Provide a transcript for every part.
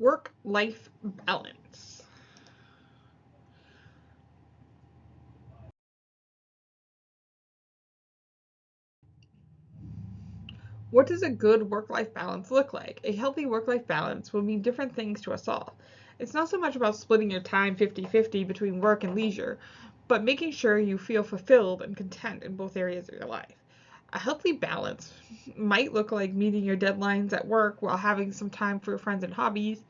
Work-life balance. What does a good work-life balance look like? A healthy work-life balance will mean different things to us all. It's not so much about splitting your time 50-50 between work and leisure, but making sure you feel fulfilled and content in both areas of your life. A healthy balance might look like meeting your deadlines at work while having some time for friends and hobbies,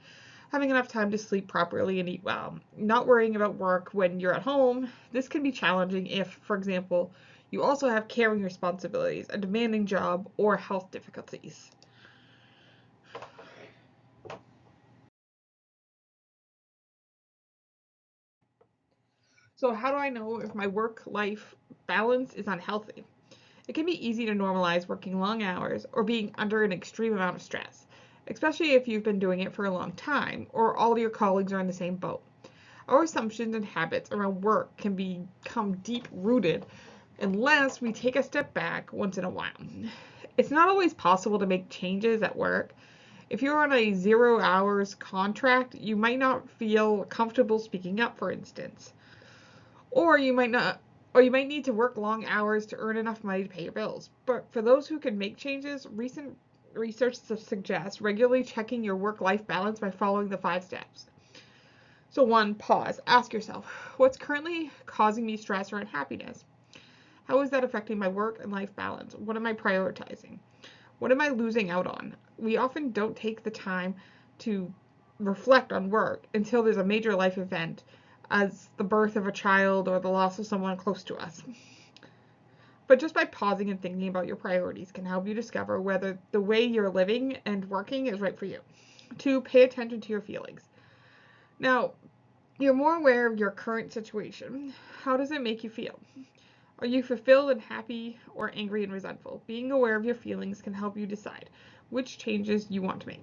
having enough time to sleep properly and eat well, not worrying about work when you're at home. This can be challenging if, for example, you also have caring responsibilities, a demanding job, or health difficulties. So, how do I know if my work life balance is unhealthy? It can be easy to normalize working long hours or being under an extreme amount of stress, especially if you've been doing it for a long time or all your colleagues are in the same boat. Our assumptions and habits around work can become deep rooted unless we take a step back once in a while. It's not always possible to make changes at work. If you're on a 0 hours contract, you might not feel comfortable speaking up, for instance. Or you might not or you might need to work long hours to earn enough money to pay your bills. But for those who can make changes, recent research suggests regularly checking your work-life balance by following the 5 steps. So one, pause. Ask yourself, what's currently causing me stress or unhappiness? How is that affecting my work and life balance? What am I prioritizing? What am I losing out on? We often don't take the time to reflect on work until there's a major life event, as the birth of a child or the loss of someone close to us. But just by pausing and thinking about your priorities can help you discover whether the way you're living and working is right for you. 2, pay attention to your feelings. Now, you're more aware of your current situation. How does it make you feel? Are you fulfilled and happy or angry and resentful? Being aware of your feelings can help you decide which changes you want to make.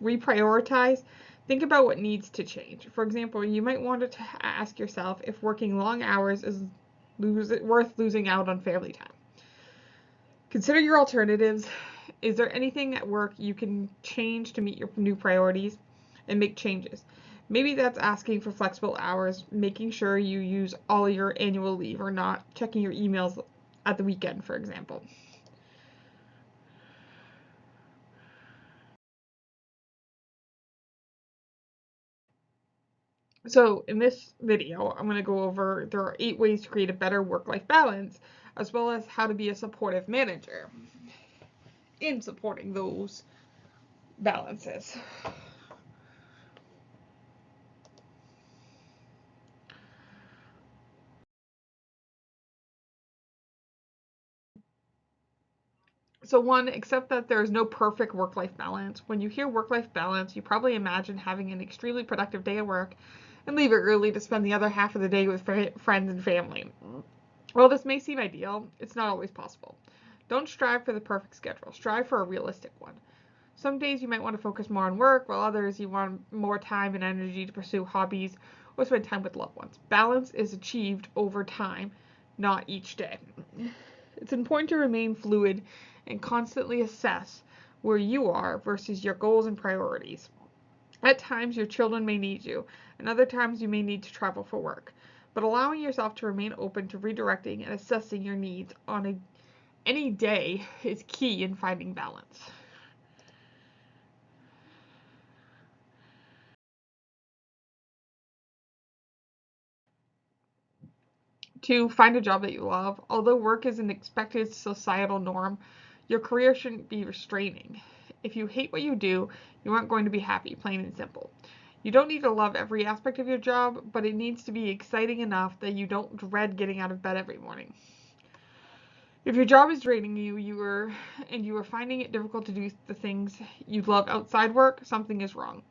Reprioritize. Think about what needs to change. For example, you might want to ask yourself if working long hours is worth losing out on family time. Consider your alternatives. Is there anything at work you can change to meet your new priorities and make changes? Maybe that's asking for flexible hours, making sure you use all your annual leave, or not checking your emails at the weekend, for example. So in this video, I'm going to go over there are 8 ways to create a better work-life balance, as well as how to be a supportive manager in supporting those balances. So one, accept that there is no perfect work-life balance. When you hear work-life balance, you probably imagine having an extremely productive day at work and leave it early to spend the other half of the day with friends and family. While this may seem ideal, it's not always possible. Don't strive for the perfect schedule. Strive for a realistic one. Some days you might want to focus more on work, while others you want more time and energy to pursue hobbies or spend time with loved ones. Balance is achieved over time, not each day. It's important to remain fluid and constantly assess where you are versus your goals and priorities. At times, your children may need you, and other times you may need to travel for work. But allowing yourself to remain open to redirecting and assessing your needs on any day is key in finding balance. To find a job that you love. Although work is an expected societal norm, your career shouldn't be restraining. If you hate what you do, you aren't going to be happy, plain and simple. You don't need to love every aspect of your job, but it needs to be exciting enough that you don't dread getting out of bed every morning. If your job is draining you, you are finding it difficult to do the things you love outside work, something is wrong.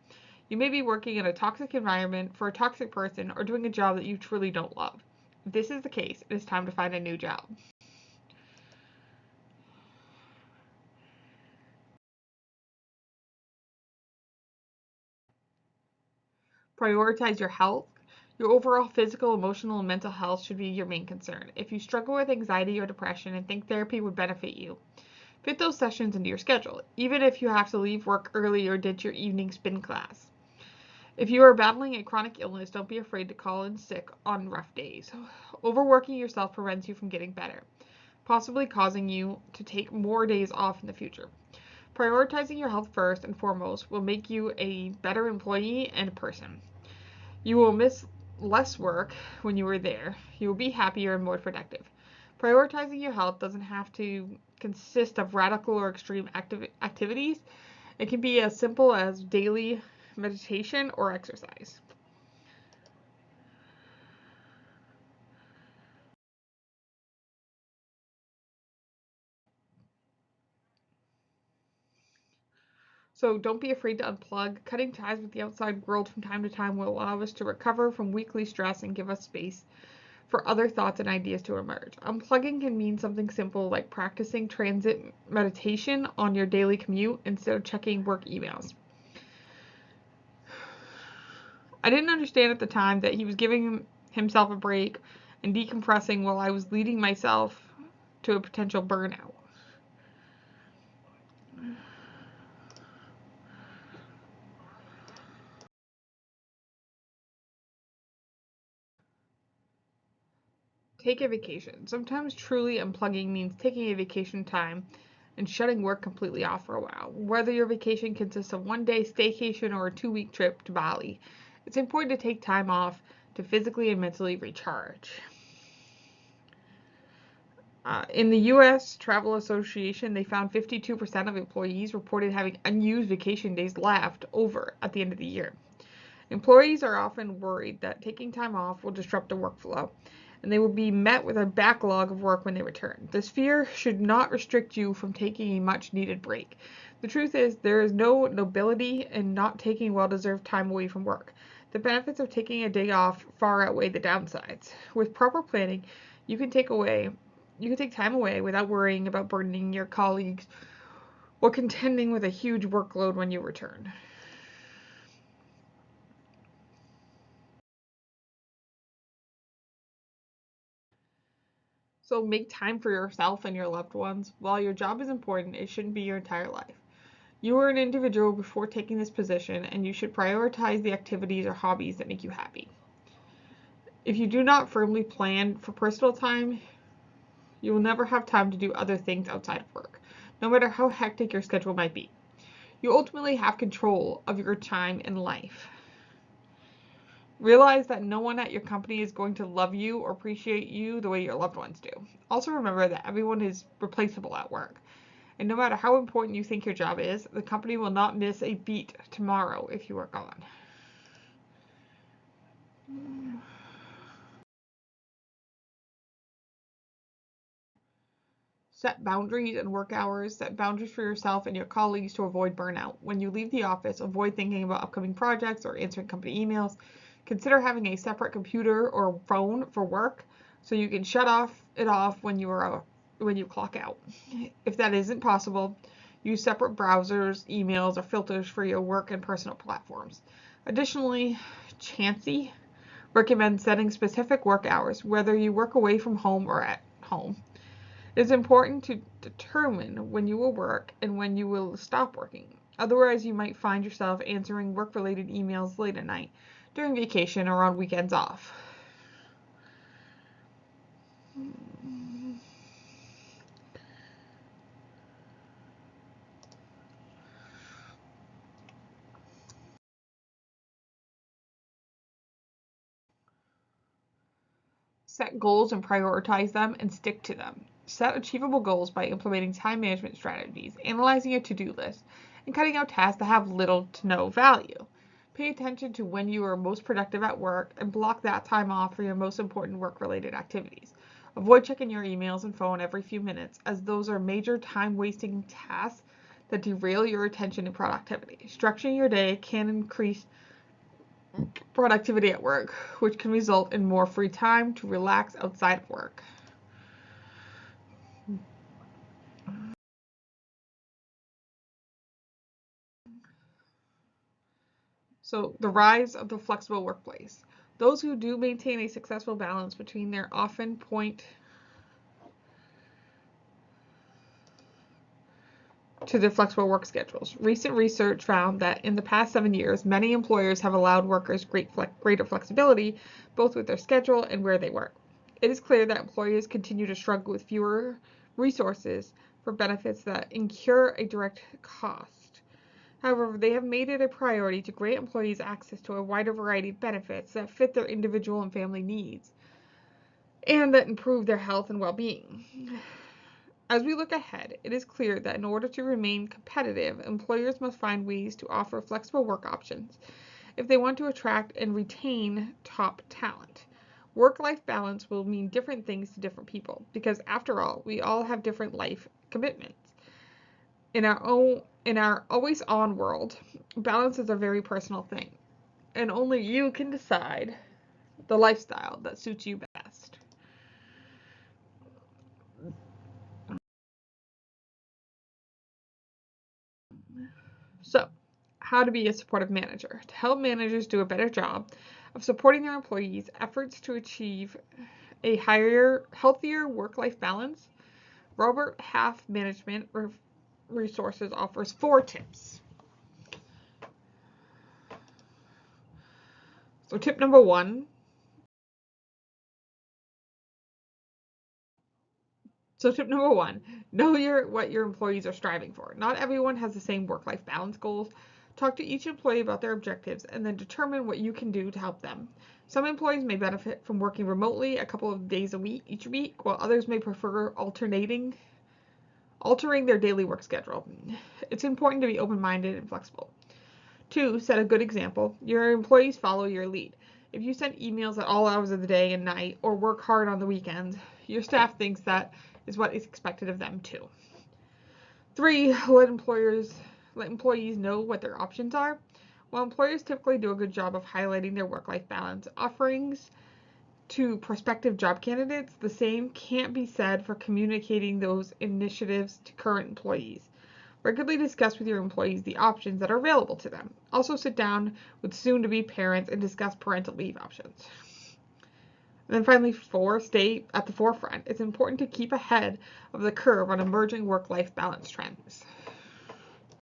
You may be working in a toxic environment for a toxic person or doing a job that you truly don't love. If this is the case, it is time to find a new job. Prioritize your health. Your overall physical, emotional, and mental health should be your main concern. If you struggle with anxiety or depression and think therapy would benefit you, fit those sessions into your schedule, even if you have to leave work early or ditch your evening spin class. If you are battling a chronic illness, don't be afraid to call in sick on rough days. Overworking yourself prevents you from getting better, possibly causing you to take more days off in the future. Prioritizing your health first and foremost will make you a better employee and person. You will miss less work when you are there. You will be happier and more productive. Prioritizing your health doesn't have to consist of radical or extreme activities. It can be as simple as daily meditation or exercise. So don't be afraid to unplug. Cutting ties with the outside world from time to time will allow us to recover from weekly stress and give us space for other thoughts and ideas to emerge. Unplugging can mean something simple like practicing transit meditation on your daily commute instead of checking work emails. I didn't understand at the time that he was giving himself a break and decompressing while I was leading myself to a potential burnout. Take a vacation. Sometimes truly unplugging means taking a vacation time and shutting work completely off for a while. Whether your vacation consists of one day staycation or a 2 week trip to Bali, it's important to take time off to physically and mentally recharge. In the U.S. Travel Association, they found 52% of employees reported having unused vacation days left over at the end of the year. Employees are often worried that taking time off will disrupt the workflow, and they will be met with a backlog of work when they return. This fear should not restrict you from taking a much needed break. The truth is, there is no nobility in not taking well-deserved time away from work. The benefits of taking a day off far outweigh the downsides. With proper planning, you can take time away without worrying about burdening your colleagues or contending with a huge workload when you return. So make time for yourself and your loved ones. While your job is important, it shouldn't be your entire life. You are an individual before taking this position, and you should prioritize the activities or hobbies that make you happy. If you do not firmly plan for personal time, you will never have time to do other things outside of work, no matter how hectic your schedule might be. You ultimately have control of your time and life. Realize that no one at your company is going to love you or appreciate you the way your loved ones do. Also remember that everyone is replaceable at work. And no matter how important you think your job is, the company will not miss a beat tomorrow if you are gone. Set boundaries and work hours. Set boundaries for yourself and your colleagues to avoid burnout. When you leave the office, avoid thinking about upcoming projects or answering company emails. Consider having a separate computer or phone for work so you can shut it off when you clock out. If that isn't possible, use separate browsers, emails, or filters for your work and personal platforms. Additionally, Chansey recommends setting specific work hours, whether you work away from home or at home. It is important to determine when you will work and when you will stop working. Otherwise, you might find yourself answering work-related emails late at night, during vacation, or on weekends off. Set goals and prioritize them and stick to them. Set achievable goals by implementing time management strategies, analyzing a to-do list, and cutting out tasks that have little to no value. Pay attention to when you are most productive at work and block that time off for your most important work-related activities. Avoid checking your emails and phone every few minutes, as those are major time-wasting tasks that derail your attention and productivity. Structuring your day can increase productivity at work, which can result in more free time to relax outside of work. So, the rise of the flexible workplace. Those who do maintain a successful balance between their often point to their flexible work schedules. Recent research found that in the past 7 years, many employers have allowed workers greater flexibility, both with their schedule and where they work. It is clear that employers continue to struggle with fewer resources for benefits that incur a direct cost. However, they have made it a priority to grant employees access to a wider variety of benefits that fit their individual and family needs and that improve their health and well-being. As we look ahead, it is clear that in order to remain competitive, employers must find ways to offer flexible work options if they want to attract and retain top talent. Work-life balance will mean different things to different people because, after all, we all have different life commitments. In our always-on world, balance is a very personal thing, and only you can decide the lifestyle that suits you best. So, how to be a supportive manager. To help managers do a better job of supporting their employees' efforts to achieve a healthier work-life balance, Robert Half Management Resources offers 4 tips. So tip number 1. Know what your employees are striving for. Not everyone has the same work-life balance goals. Talk to each employee about their objectives and then determine what you can do to help them. Some employees may benefit from working remotely a couple of days each week, while others may prefer altering their daily work schedule. It's important to be open-minded and flexible. 2, set a good example. Your employees follow your lead. If you send emails at all hours of the day and night or work hard on the weekends, your staff thinks that is what is expected of them too. 3, let employees know what their options are. While employers typically do a good job of highlighting their work-life balance offerings to prospective job candidates, the same can't be said for communicating those initiatives to current employees. Regularly discuss with your employees the options that are available to them. Also sit down with soon-to-be parents and discuss parental leave options. And then finally, 4, stay at the forefront. It's important to keep ahead of the curve on emerging work-life balance trends.